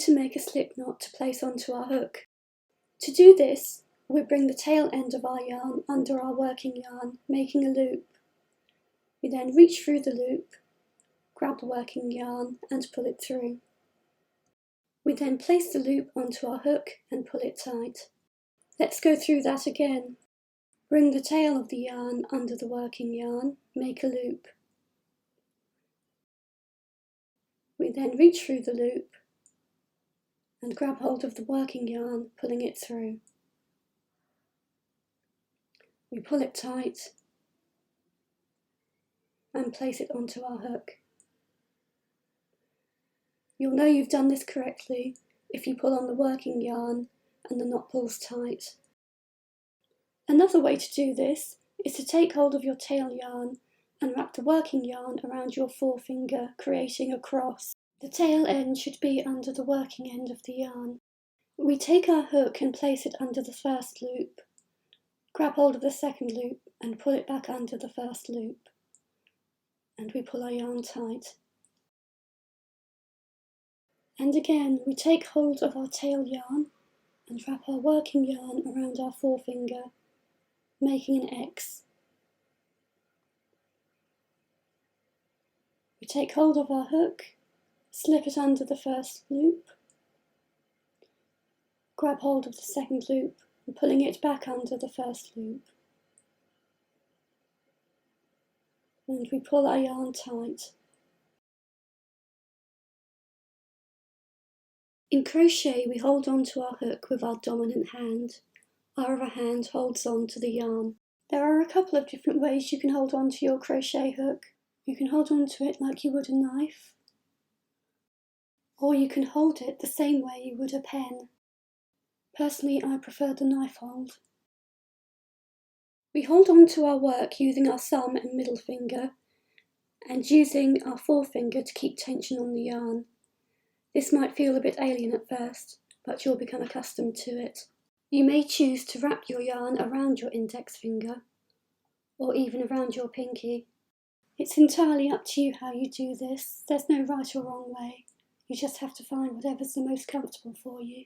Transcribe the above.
to make a slip knot to place onto our hook. To do this, we bring the tail end of our yarn under our working yarn, making a loop. We then reach through the loop, grab the working yarn and pull it through. We then place the loop onto our hook and pull it tight. Let's go through that again. Bring the tail of the yarn under the working yarn, make a loop. We then reach through the loop and grab hold of the working yarn, pulling it through. We pull it tight and place it onto our hook. You'll know you've done this correctly if you pull on the working yarn and the knot pulls tight. Another way to do this is to take hold of your tail yarn and wrap the working yarn around your forefinger, creating a cross. The tail end should be under the working end of the yarn. We take our hook and place it under the first loop, grab hold of the second loop and pull it back under the first loop, and we pull our yarn tight. And again, we take hold of our tail yarn and wrap our working yarn around our forefinger, making an X. We take hold of our hook, slip it under the first loop, grab hold of the second loop and pulling it back under the first loop. And we pull our yarn tight. In crochet, we hold on to our hook with our dominant hand. Our other hand holds on to the yarn. There are a couple of different ways you can hold on to your crochet hook. You can hold on to it like you would a knife, or you can hold it the same way you would a pen. Personally, I prefer the knife hold. We hold on to our work using our thumb and middle finger, and using our forefinger to keep tension on the yarn. This might feel a bit alien at first, but you'll become accustomed to it. You may choose to wrap your yarn around your index finger, or even around your pinky. It's entirely up to you how you do this. There's no right or wrong way. You just have to find whatever's the most comfortable for you.